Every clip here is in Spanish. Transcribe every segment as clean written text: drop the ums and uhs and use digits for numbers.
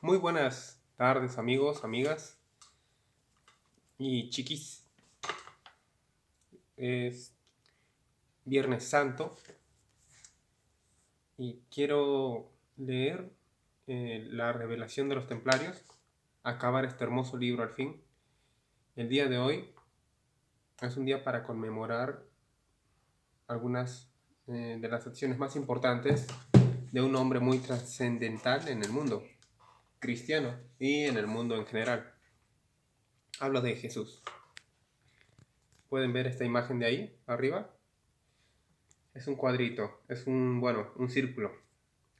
Muy buenas tardes amigos, amigas y chiquis. Es Viernes Santo y quiero leer la revelación de los templarios, acabar este hermoso libro al fin. El día de hoy es un día para conmemorar algunas de las acciones más importantes de un hombre muy trascendental en el mundo cristiano y en el mundo en general. Hablo de Jesús. ¿Pueden ver esta imagen de ahí, arriba? Es un cuadrito, es un círculo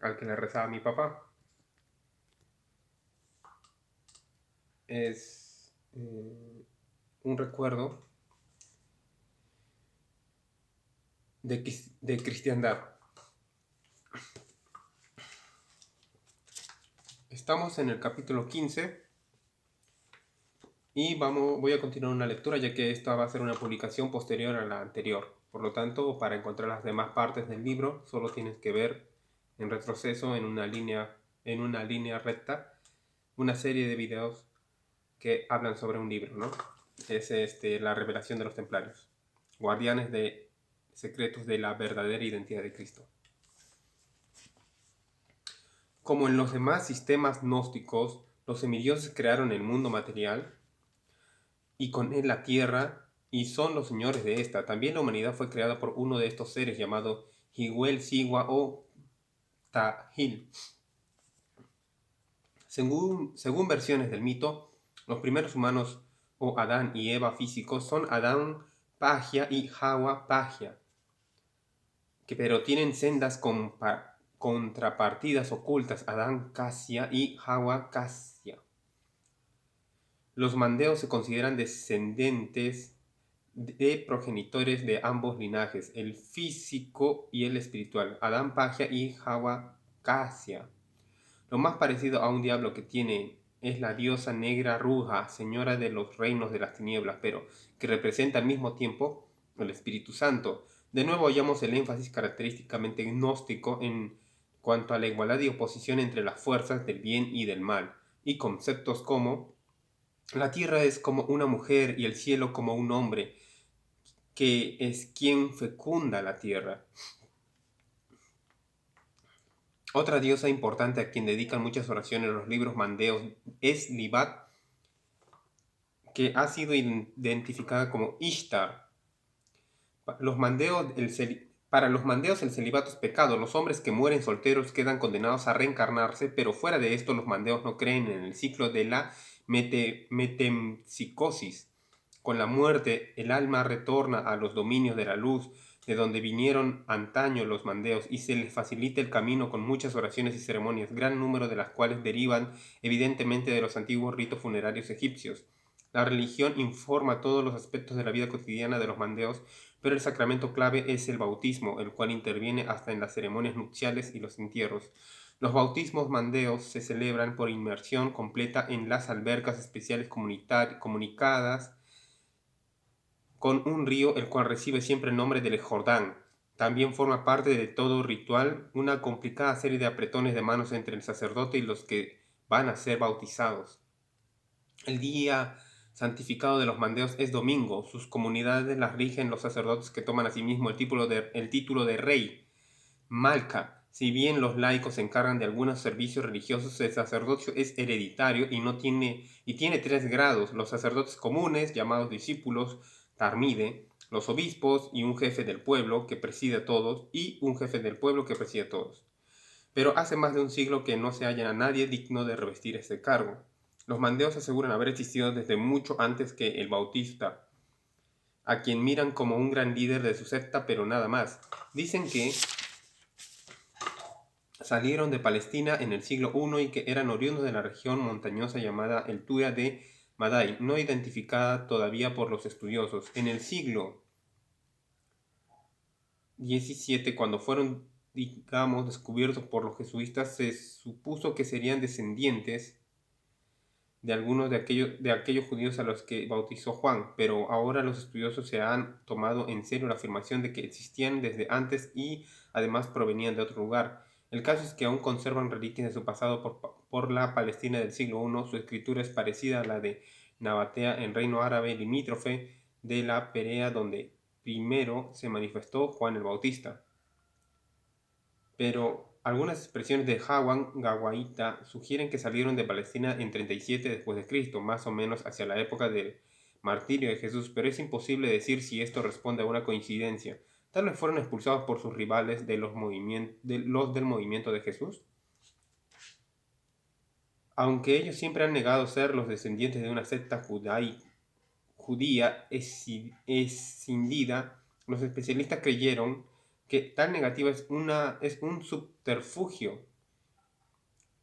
al que le rezaba mi papá. Es un recuerdo de cristiandad. Estamos en el capítulo 15 y voy a continuar una lectura ya que esta va a ser una publicación posterior a la anterior. Por lo tanto, para encontrar las demás partes del libro, solo tienes que ver en retroceso en una línea recta, una serie de videos que hablan sobre un libro, ¿no? Es la revelación de los templarios, guardianes de secretos de la verdadera identidad de Cristo. Como en los demás sistemas gnósticos, los semidioses crearon el mundo material y con él la tierra y son los señores de esta. También la humanidad fue creada por uno de estos seres llamado Higuel Sigua o Tahil. Según versiones del mito, los primeros humanos o Adán y Eva físicos son Adán Pagia y Hawa Pagia, pero tienen sendas contrapartidas ocultas, Adán Casia y Hawa Casia. Los mandeos se consideran descendientes de progenitores de ambos linajes, el físico y el espiritual, Adán Pagia y Hawa Casia. Lo más parecido a un diablo que tiene es la diosa negra Ruja, señora de los reinos de las tinieblas, pero que representa al mismo tiempo el Espíritu Santo. De nuevo hallamos el énfasis característicamente gnóstico en cuanto a la igualdad y oposición entre las fuerzas del bien y del mal, y conceptos como la tierra es como una mujer y el cielo como un hombre, que es quien fecunda la tierra. Otra diosa importante a quien dedican muchas oraciones los libros mandeos es Libat, que ha sido identificada como Ishtar. Para los mandeos el celibato es pecado. Los hombres que mueren solteros quedan condenados a reencarnarse, pero fuera de esto los mandeos no creen en el ciclo de la metempsicosis. Con la muerte, el alma retorna a los dominios de la luz, de donde vinieron antaño los mandeos, y se les facilita el camino con muchas oraciones y ceremonias, gran número de las cuales derivan evidentemente de los antiguos ritos funerarios egipcios. La religión informa todos los aspectos de la vida cotidiana de los mandeos, pero el sacramento clave es el bautismo, el cual interviene hasta en las ceremonias nupciales y los entierros. Los bautismos mandeos se celebran por inmersión completa en las albercas especiales comunicadas con un río el cual recibe siempre el nombre del Jordán. También forma parte de todo ritual una complicada serie de apretones de manos entre el sacerdote y los que van a ser bautizados. El día santificado de los mandeos es domingo. Sus comunidades las rigen los sacerdotes que toman a sí mismo el título de rey, Malca. Si bien los laicos se encargan de algunos servicios religiosos, el sacerdocio es hereditario y tiene 3 grados: los sacerdotes comunes, llamados discípulos, Tarmide, los obispos y un jefe del pueblo que preside a todos, Pero hace más de un siglo que no se halla a nadie digno de revestir este cargo. Los mandeos aseguran haber existido desde mucho antes que el Bautista, a quien miran como un gran líder de su secta, pero nada más. Dicen que salieron de Palestina en el siglo I y que eran oriundos de la región montañosa llamada el Tuya de Madai, no identificada todavía por los estudiosos. En el siglo XVII, cuando fueron, descubiertos por los jesuitas, se supuso que serían descendientes de algunos de aquellos judíos a los que bautizó Juan, pero ahora los estudiosos se han tomado en serio la afirmación de que existían desde antes y además provenían de otro lugar. El caso es que aún conservan reliquias de su pasado por la Palestina del siglo I. Su escritura es parecida a la de Nabatea en reino árabe limítrofe de la Perea, donde primero se manifestó Juan el Bautista. Pero algunas expresiones de Jawan Gawaita sugieren que salieron de Palestina en 37 después de Cristo, más o menos hacia la época del martirio de Jesús, pero es imposible decir si esto responde a una coincidencia. Tal vez fueron expulsados por sus rivales de los del movimiento de Jesús. Aunque ellos siempre han negado ser los descendientes de una secta judía escindida, los especialistas creyeron que tal negativa es un subterfugio.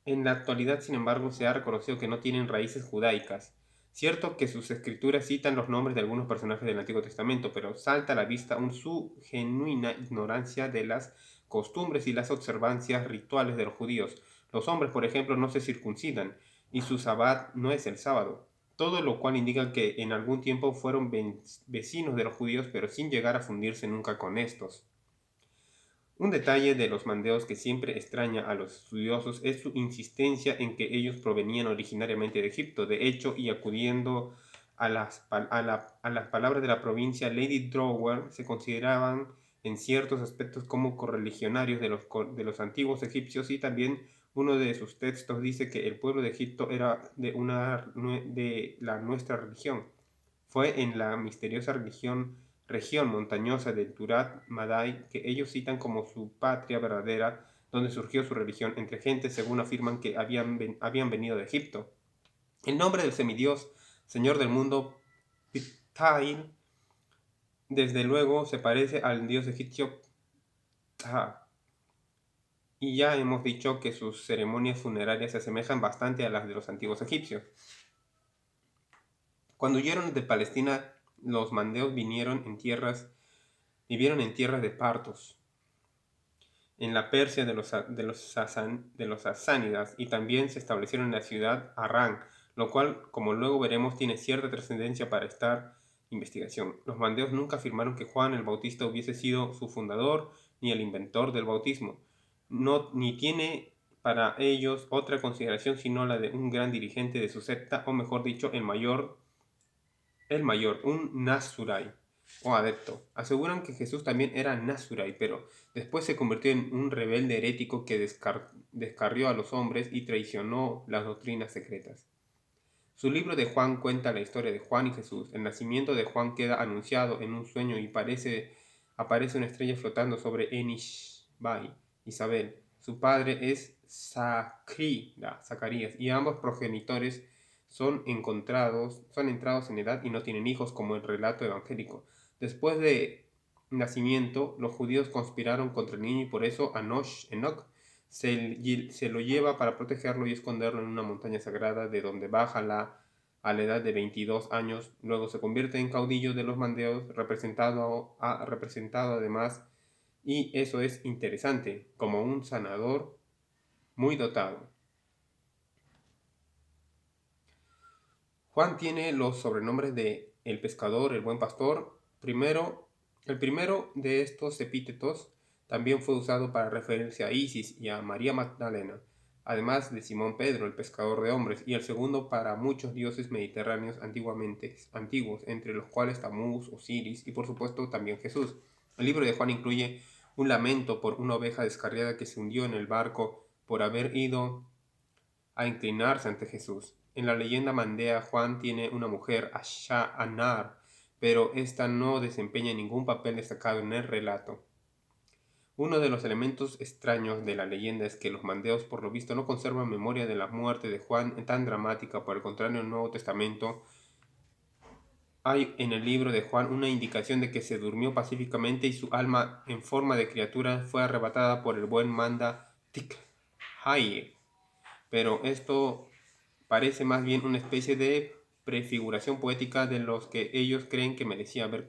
En la actualidad, sin embargo, se ha reconocido que no tienen raíces judaicas. Cierto que sus escrituras citan los nombres de algunos personajes del Antiguo Testamento, pero salta a la vista su genuina ignorancia de las costumbres y las observancias rituales de los judíos. Los hombres, por ejemplo, no se circuncidan y su sabbat no es el sábado, todo lo cual indica que en algún tiempo fueron vecinos de los judíos, pero sin llegar a fundirse nunca con estos. Un detalle de los mandeos que siempre extraña a los estudiosos es su insistencia en que ellos provenían originariamente de Egipto. De hecho, y acudiendo a las palabras de la provincia, Lady Drower se consideraban en ciertos aspectos como correligionarios de los antiguos egipcios, y también uno de sus textos dice que el pueblo de Egipto era de la nuestra religión. Fue en la misteriosa región montañosa del Turat Madai que ellos citan como su patria verdadera, donde surgió su religión, entre gentes según afirman que habían venido de Egipto. El nombre del semidios, señor del mundo, Ptah, desde luego se parece al dios egipcio Ptah, y ya hemos dicho que sus ceremonias funerarias se asemejan bastante a las de los antiguos egipcios. Cuando huyeron de Palestina, los mandeos vivieron en tierras de partos, en la Persia de los sasánidas, y también se establecieron en la ciudad Harrán, lo cual, como luego veremos, tiene cierta trascendencia para esta investigación. Los mandeos nunca afirmaron que Juan el Bautista hubiese sido su fundador ni el inventor del bautismo, ni tiene para ellos otra consideración sino la de un gran dirigente de su secta, o mejor dicho, el mayor, un Nazurai o adepto. Aseguran que Jesús también era Nazurai, pero después se convirtió en un rebelde herético que descarrió a los hombres y traicionó las doctrinas secretas. Su libro de Juan cuenta la historia de Juan y Jesús. El nacimiento de Juan queda anunciado en un sueño y aparece una estrella flotando sobre Enishbai, Isabel. Su padre es Zacarías, y ambos progenitores son entrados en edad y no tienen hijos, como el relato evangélico. Después de nacimiento, los judíos conspiraron contra el niño y por eso Enoch se lo lleva para protegerlo y esconderlo en una montaña sagrada, de donde baja a la edad de 22 años. Luego se convierte en caudillo de los mandeos, representado además, y eso es interesante, como un sanador muy dotado. Juan tiene los sobrenombres de el pescador, el buen pastor. El primero de estos epítetos también fue usado para referirse a Isis y a María Magdalena, además de Simón Pedro, el pescador de hombres, y el segundo para muchos dioses mediterráneos antiguos, entre los cuales Tamuz, Osiris y por supuesto también Jesús. El libro de Juan incluye un lamento por una oveja descarriada que se hundió en el barco por haber ido a inclinarse ante Jesús. En la leyenda mandea, Juan tiene una mujer, Anar, pero esta no desempeña ningún papel destacado en el relato. Uno de los elementos extraños de la leyenda es que los mandeos por lo visto no conservan memoria de la muerte de Juan tan dramática. Por el contrario, en el Nuevo Testamento hay en el libro de Juan una indicación de que se durmió pacíficamente y su alma en forma de criatura fue arrebatada por el buen manda Tikhaye. Pero esto parece más bien una especie de prefiguración poética de los que ellos creen que merecía haber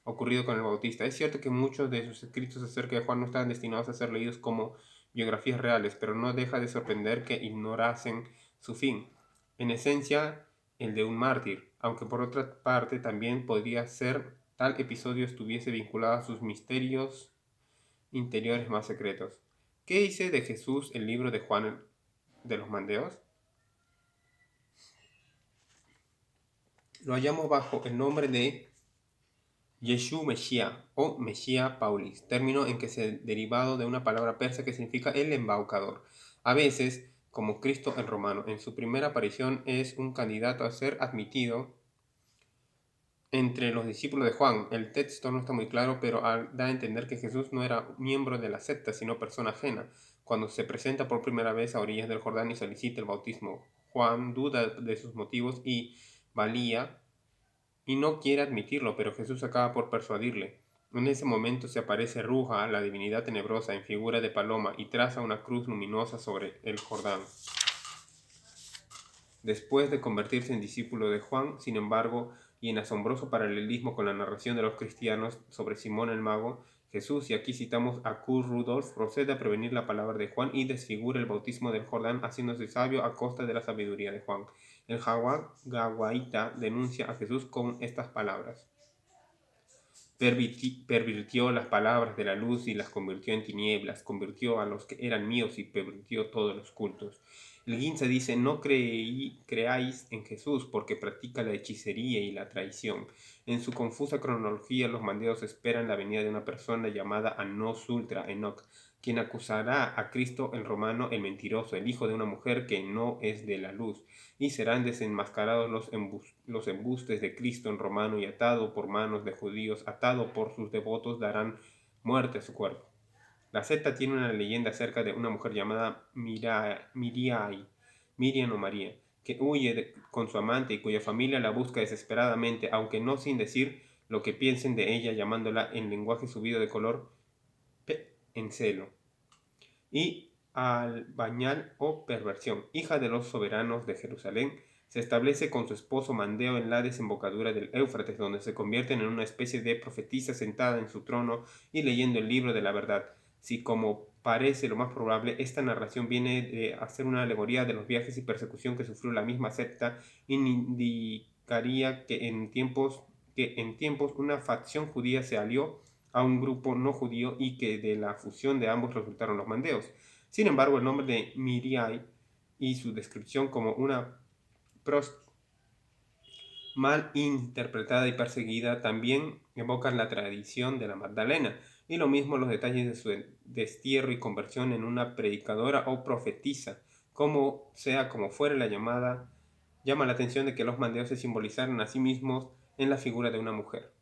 ocurrido con el Bautista. Es cierto que muchos de sus escritos acerca de Juan no estaban destinados a ser leídos como biografías reales, pero no deja de sorprender que ignorasen su fin, en esencia el de un mártir, aunque por otra parte también podría ser tal episodio estuviese vinculado a sus misterios interiores más secretos. ¿Qué dice de Jesús el libro de Juan de los Mandeos? Lo hallamos bajo el nombre de Yeshu Mesías o Mesías Paulis, término en que se derivado de una palabra persa que significa el embaucador. A veces, como Cristo el Romano, en su primera aparición es un candidato a ser admitido entre los discípulos de Juan. El texto no está muy claro, pero da a entender que Jesús no era miembro de la secta, sino persona ajena. Cuando se presenta por primera vez a orillas del Jordán y solicita el bautismo, Juan duda de sus motivos y valía y no quiere admitirlo, pero Jesús acaba por persuadirle. En ese momento se aparece Ruja, la divinidad tenebrosa, en figura de paloma, y traza una cruz luminosa sobre el Jordán. Después de convertirse en discípulo de Juan, sin embargo, y en asombroso paralelismo con la narración de los cristianos sobre Simón el mago, Jesús, y aquí citamos a Kurt Rudolf, procede a prevenir la palabra de Juan y desfigura el bautismo del Jordán, haciéndose sabio a costa de la sabiduría de Juan. El Gawaita denuncia a Jesús con estas palabras: pervirtió las palabras de la luz y las convirtió en tinieblas, convirtió a los que eran míos y pervirtió todos los cultos. El Ginza dice: no creáis en Jesús porque practica la hechicería y la traición. En su confusa cronología, los mandeos esperan la venida de una persona llamada Anos Ultra Enoch, quien acusará a Cristo el Romano, el mentiroso, el hijo de una mujer que no es de la luz, y serán desenmascarados los embustes de Cristo en Romano, y atado por manos de judíos, atado por sus devotos, darán muerte a su cuerpo. La secta tiene una leyenda acerca de una mujer llamada Miriam o María, que huye con su amante y cuya familia la busca desesperadamente, aunque no sin decir lo que piensen de ella, llamándola en lenguaje subido de color en celo. Y Albañal o perversión, hija de los soberanos de Jerusalén, se establece con su esposo Mandeo en la desembocadura del Éufrates, donde se convierten en una especie de profetisa sentada en su trono y leyendo el libro de la verdad. Si, como parece lo más probable, esta narración viene de hacer una alegoría de los viajes y persecución que sufrió la misma secta, indicaría que en tiempos una facción judía se alió a un grupo no judío y que de la fusión de ambos resultaron los mandeos. Sin embargo, el nombre de Miriam y su descripción como una mal interpretada y perseguida también evocan la tradición de la Magdalena, y lo mismo los detalles de su destierro y conversión en una predicadora o profetisa. Como sea como fuere la llamada, llama la atención de que los mandeos se simbolizaran a sí mismos en la figura de una mujer.